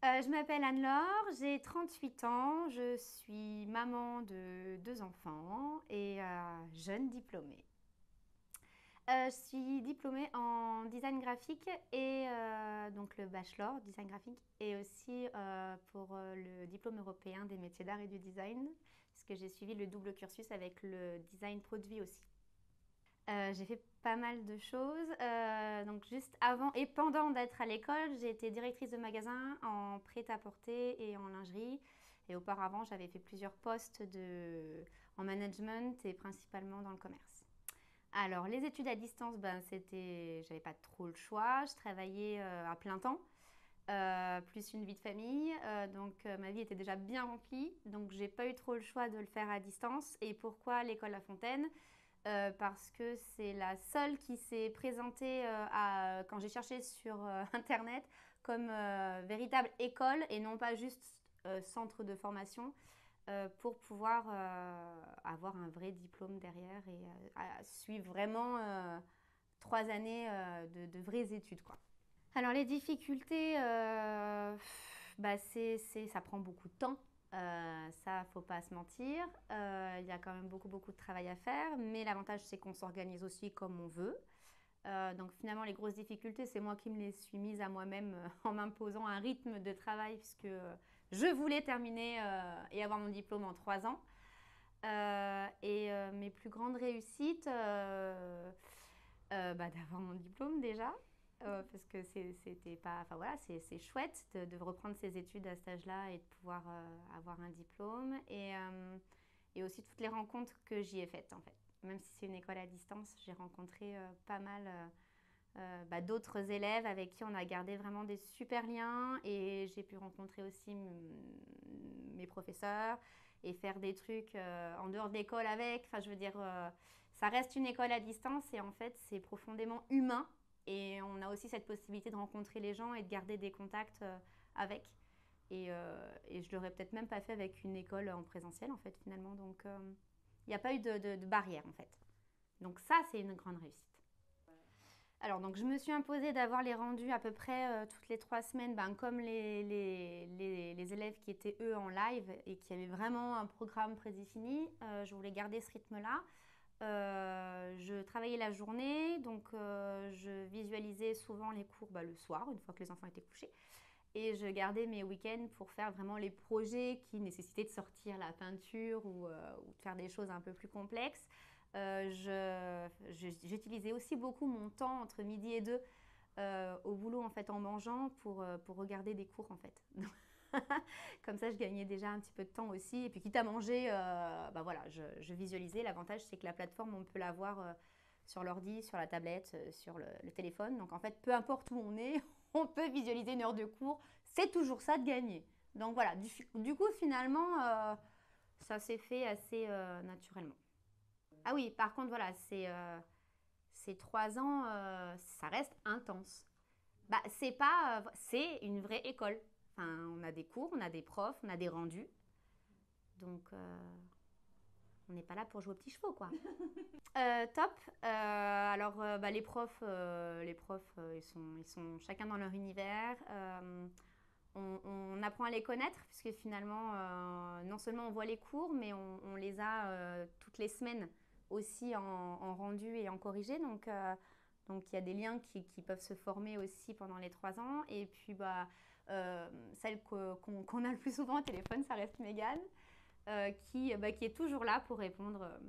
Je m'appelle Anne-Laure, j'ai 38 ans, je suis maman de 2 enfants et jeune diplômée. Je suis diplômée en design graphique et donc le bachelor design graphique et aussi pour le diplôme européen des métiers d'art et du design, puisque j'ai suivi le double cursus avec le design produit aussi. J'ai fait pas mal de choses. Donc juste avant et pendant d'être à l'école, j'ai été directrice de magasin en prêt-à-porter et en lingerie. Et auparavant, j'avais fait plusieurs postes en management et principalement dans le commerce. Alors, les études à distance, j'avais pas trop le choix. Je travaillais à plein temps, plus une vie de famille. Donc, ma vie était déjà bien remplie. Donc, j'ai pas eu trop le choix de le faire à distance. Et pourquoi l'école La Fontaine? Parce que c'est la seule qui s'est présentée quand j'ai cherché sur Internet comme véritable école et non pas juste centre de formation pour pouvoir avoir un vrai diplôme derrière et suivre vraiment 3 années de vraies études, quoi. Alors les difficultés, ça prend beaucoup de temps. Ça, faut pas se mentir. Il y a quand même beaucoup de travail à faire, mais l'avantage c'est qu'on s'organise aussi comme on veut. Donc finalement, les grosses difficultés, c'est moi qui me les suis mises à moi-même en m'imposant un rythme de travail puisque je voulais terminer et avoir mon diplôme en 3 ans. Mes plus grandes réussites, d'avoir mon diplôme déjà, parce que c'était pas, enfin voilà, c'est chouette de reprendre ses études à cet âge-là et de pouvoir avoir un diplôme et aussi toutes les rencontres que j'y ai faites en fait. Même si c'est une école à distance, j'ai rencontré pas mal d'autres élèves avec qui on a gardé vraiment des super liens et j'ai pu rencontrer aussi mes professeurs et faire des trucs en dehors de l'école avec. Enfin, je veux dire, ça reste une école à distance et en fait, c'est profondément humain et on a aussi cette possibilité de rencontrer les gens et de garder des contacts avec. Et je l'aurais peut-être même pas fait avec une école en présentiel en fait finalement. Donc, il n'y a pas eu de barrière en fait. Donc ça, c'est une grande réussite. Alors, donc, je me suis imposée d'avoir les rendus à peu près toutes les 3 semaines, comme les élèves qui étaient eux en live et qui avaient vraiment un programme prédéfini. Je voulais garder ce rythme-là. Je travaillais la journée, donc je visualisais souvent les cours le soir, une fois que les enfants étaient couchés. Et je gardais mes week-ends pour faire vraiment les projets qui nécessitaient de sortir la peinture ou de faire des choses un peu plus complexes. J'utilisais aussi beaucoup mon temps entre midi et 2 au boulot en fait en mangeant pour regarder des cours en fait. Comme ça, je gagnais déjà un petit peu de temps aussi. Et puis, quitte à manger, voilà, je visualisais. L'avantage, c'est que la plateforme, on peut la voir sur l'ordi, sur la tablette, sur le téléphone. Donc, en fait, peu importe où on est, on peut visualiser une heure de cours. C'est toujours ça de gagner. Donc, voilà. Du coup, finalement, ça s'est fait assez naturellement. Ah oui, par contre, voilà, ces 3 ans, ça reste intense. C'est une vraie école. Enfin, on a des cours, on a des profs, on a des rendus. Donc, on n'est pas là pour jouer aux petits chevaux, quoi. Top. Alors, les profs, ils sont chacun dans leur univers. On apprend à les connaître, puisque finalement, non seulement on voit les cours, mais on les a toutes les semaines aussi en rendu et en corrigé. Donc il y a des liens qui peuvent se former aussi pendant les 3 ans. Et puis, celle qu'on a le plus souvent au téléphone, ça reste Mégane, qui est toujours là pour répondre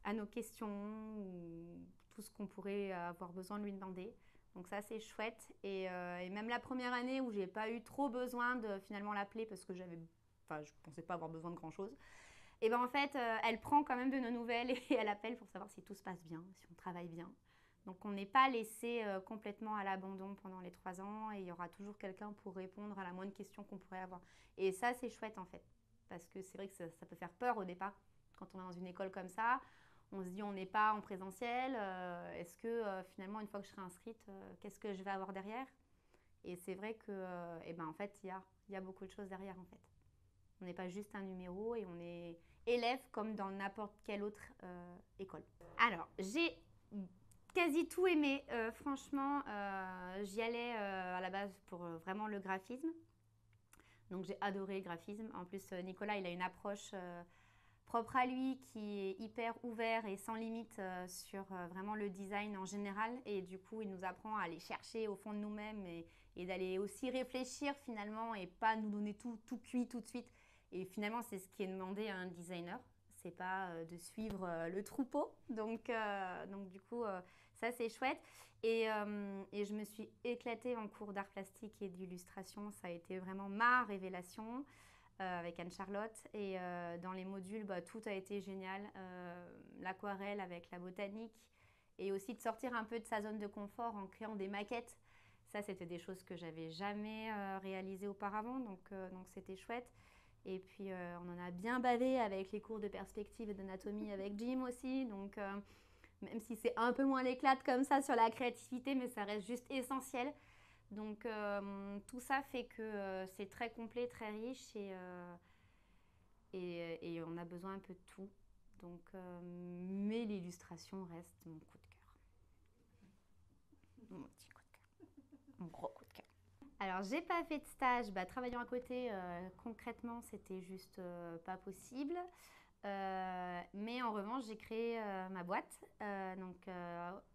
à nos questions ou tout ce qu'on pourrait avoir besoin de lui demander. Donc ça, c'est chouette. Et même la première année où j'ai pas eu trop besoin de finalement l'appeler parce que je pensais pas avoir besoin de grand chose. Et ben en fait, elle prend quand même de nos nouvelles et elle appelle pour savoir si tout se passe bien, si on travaille bien. Donc on n'est pas laissé complètement à l'abandon pendant les 3 ans et il y aura toujours quelqu'un pour répondre à la moindre question qu'on pourrait avoir. Et ça, c'est chouette en fait. Parce que c'est vrai que ça peut faire peur au départ quand on est dans une école comme ça. On se dit on n'est pas en présentiel. Est-ce que finalement, une fois que je serai inscrite, qu'est-ce que je vais avoir derrière? Et c'est vrai que, en fait, il y a beaucoup de choses derrière en fait. On n'est pas juste un numéro et on est élève comme dans n'importe quelle autre école. Alors, j'ai quasi tout aimé. Franchement, j'y allais à la base pour vraiment le graphisme. Donc j'ai adoré le graphisme. En plus, Nicolas, il a une approche propre à lui qui est hyper ouvert et sans limite sur vraiment le design en général. Et du coup, il nous apprend à aller chercher au fond de nous-mêmes et d'aller aussi réfléchir finalement et pas nous donner tout cuit tout de suite. Et finalement, c'est ce qui est demandé à un designer. C'est pas de suivre le troupeau. Donc du coup, ça c'est chouette. Et je me suis éclatée en cours d'art plastique et d'illustration. Ça a été vraiment ma révélation avec Anne-Charlotte. Et dans les modules, tout a été génial. L'aquarelle avec la botanique. Et aussi de sortir un peu de sa zone de confort en créant des maquettes. Ça, c'était des choses que j'avais jamais réalisées auparavant. Donc c'était chouette. Et puis, on en a bien bavé avec les cours de perspective et d'anatomie avec Jim aussi. Donc, même si c'est un peu moins l'éclate comme ça sur la créativité, mais ça reste juste essentiel. Donc, tout ça fait que c'est très complet, très riche et on a besoin un peu de tout. Donc, mais l'illustration reste mon coup de cœur. Mon petit coup de cœur. Mon gros coup de cœur. Alors, j'ai pas fait de stage. Travaillant à côté, concrètement, c'était juste pas possible. Mais en revanche, j'ai créé ma boîte. À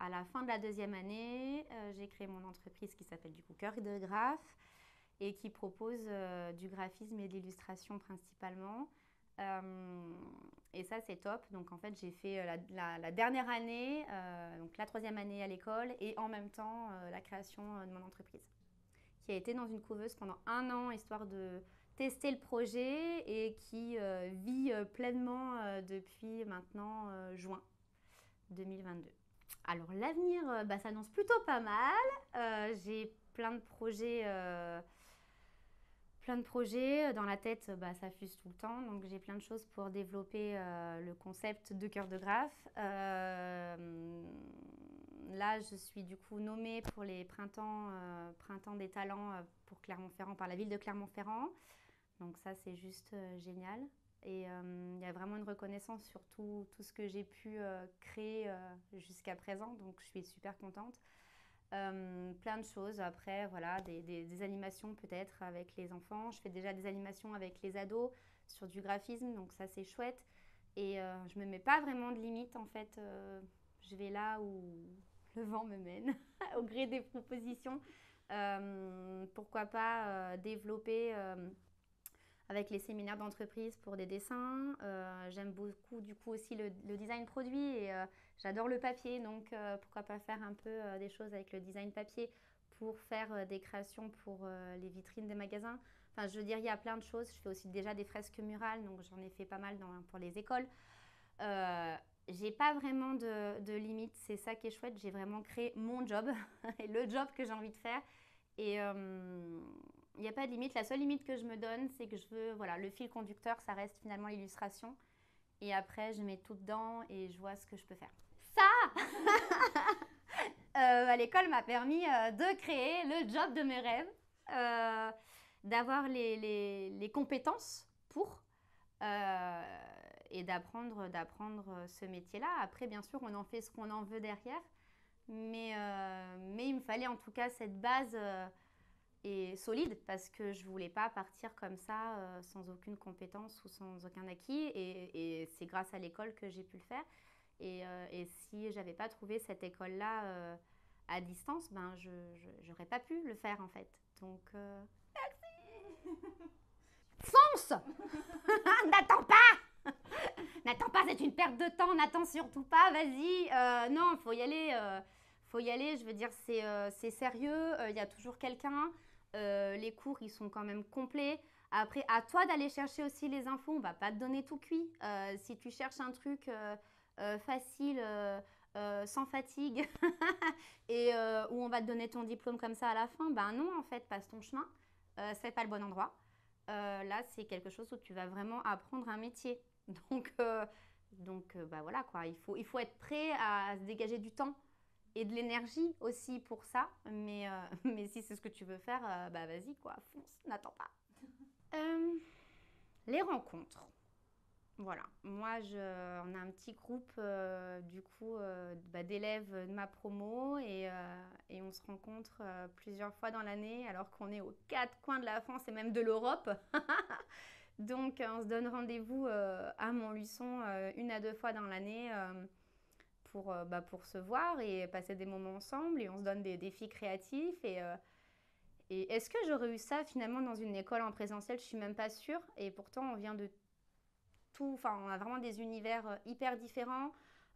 la fin de la 2e année, j'ai créé mon entreprise qui s'appelle du coup Cœur de Graphe et qui propose du graphisme et de l'illustration principalement. Et ça, c'est top. Donc, en fait, j'ai fait la dernière année, donc la 3e année à l'école et en même temps la création de mon entreprise qui a été dans une couveuse pendant 1 an, histoire de tester le projet et qui vit pleinement depuis maintenant juin 2022. Alors l'avenir s'annonce plutôt pas mal. J'ai plein de projets dans la tête, ça fuse tout le temps. Donc j'ai plein de choses pour développer le concept de Cœur de Graphe. Là, je suis du coup nommée pour les printemps des talents pour Clermont-Ferrand, par la ville de Clermont-Ferrand. Donc ça, c'est juste génial. Et il y a vraiment une reconnaissance sur tout ce que j'ai pu créer jusqu'à présent. Donc je suis super contente. Plein de choses. Après, voilà, des animations peut-être avec les enfants. Je fais déjà des animations avec les ados sur du graphisme. Donc ça, c'est chouette. Et je ne me mets pas vraiment de limite en fait. Je vais là où le vent me mène, au gré des propositions. Pourquoi pas développer avec les séminaires d'entreprise pour des dessins. J'aime beaucoup du coup aussi le design produit et j'adore le papier. Donc pourquoi pas faire un peu des choses avec le design papier pour faire des créations pour les vitrines des magasins. Enfin, je veux dire, il y a plein de choses. Je fais aussi déjà des fresques murales, donc j'en ai fait pas mal pour les écoles. J'ai pas vraiment de limite, c'est ça qui est chouette. J'ai vraiment créé mon job et le job que j'ai envie de faire. Et il n'y a pas de limite. La seule limite que je me donne, c'est que je veux, voilà, le fil conducteur, ça reste finalement l'illustration. Et après, je mets tout dedans et je vois ce que je peux faire. Ça, à l'école m'a permis de créer le job de mes rêves, d'avoir les compétences pour et d'apprendre ce métier-là. Après, bien sûr, on en fait ce qu'on en veut derrière. Mais il me fallait en tout cas cette base et solide parce que je ne voulais pas partir comme ça sans aucune compétence ou sans aucun acquis. Et c'est grâce à l'école que j'ai pu le faire. Et si je n'avais pas trouvé cette école-là à distance, je n'aurais pas pu le faire en fait. Donc, merci. Fonce. N'attends pas. N'attends pas, c'est une perte de temps. N'attends surtout pas, vas-y. Non, il faut y aller. Faut y aller, je veux dire, c'est sérieux. Il y a toujours quelqu'un. Les cours, ils sont quand même complets. Après, à toi d'aller chercher aussi les infos. On ne va pas te donner tout cuit. Si tu cherches un truc facile, sans fatigue, et où on va te donner ton diplôme comme ça à la fin, non, en fait, passe ton chemin. C'est pas le bon endroit. Là, c'est quelque chose où tu vas vraiment apprendre un métier. Donc voilà quoi, il faut être prêt à se dégager du temps et de l'énergie aussi pour ça. Mais si c'est ce que tu veux faire, vas-y quoi, fonce, n'attends pas. Les rencontres. Voilà, moi, on a un petit groupe du coup d'élèves de ma promo et on se rencontre plusieurs fois dans l'année alors qu'on est aux quatre coins de la France et même de l'Europe. Donc on se donne rendez-vous à Montluçon une à deux fois dans l'année pour se voir et passer des moments ensemble et on se donne des défis créatifs et est-ce que j'aurais eu ça finalement dans une école en présentiel? Je suis même pas sûre et pourtant on vient de tout, enfin, on a vraiment des univers hyper différents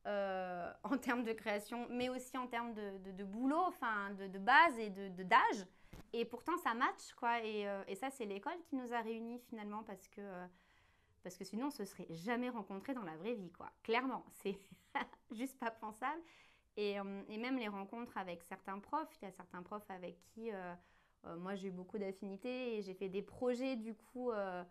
en termes de création, mais aussi en termes de boulot, enfin, de base et d'âge. Et pourtant, ça match, quoi. Et ça, c'est l'école qui nous a réunis finalement parce que sinon, on se serait jamais rencontrés dans la vraie vie, quoi. Clairement, c'est juste pas pensable. Et même les rencontres avec certains profs, il y a certains profs avec qui moi j'ai eu beaucoup d'affinités et j'ai fait des projets du coup euh,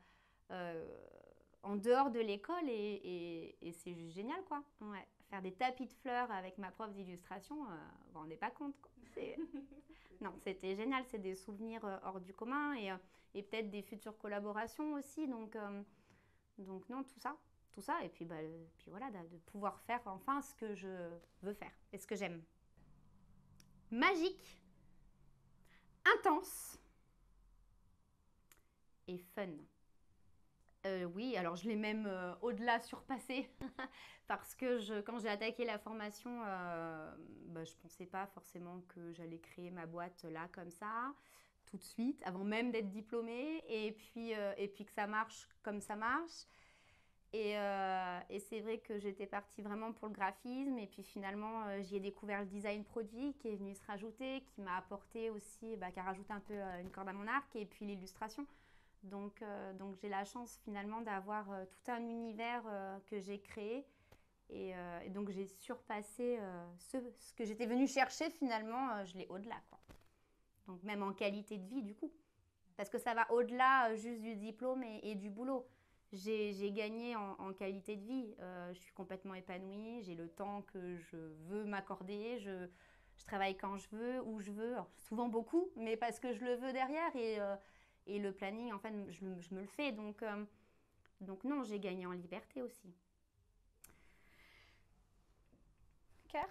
en dehors de l'école et c'est juste génial quoi. Ouais. Faire des tapis de fleurs avec ma prof d'illustration, vous vous rendez pas compte quoi. Non, c'était génial, c'est des souvenirs hors du commun et peut-être des futures collaborations aussi. Donc non, tout ça et puis voilà, de pouvoir faire enfin ce que je veux faire et ce que j'aime. Magique, intense et fun. Oui, alors je l'ai même au-delà surpassé parce que quand j'ai attaqué la formation, je ne pensais pas forcément que j'allais créer ma boîte là comme ça, tout de suite, avant même d'être diplômée, et puis que ça marche comme ça marche. Et c'est vrai que j'étais partie vraiment pour le graphisme, et puis finalement j'y ai découvert le design produit qui est venu se rajouter, qui m'a apporté aussi, qui a rajouté un peu une corde à mon arc, et puis l'illustration. Donc j'ai la chance finalement d'avoir tout un univers que j'ai créé et donc j'ai surpassé ce que j'étais venue chercher finalement, je l'ai au-delà quoi. Donc même en qualité de vie du coup. Parce que ça va au-delà juste du diplôme et du boulot. J'ai gagné en qualité de vie. Je suis complètement épanouie, j'ai le temps que je veux m'accorder, je travaille quand je veux, où je veux, alors, souvent beaucoup, mais parce que je le veux derrière et le planning, en fait, je me le fais. Donc non, j'ai gagné en liberté aussi. Cœur.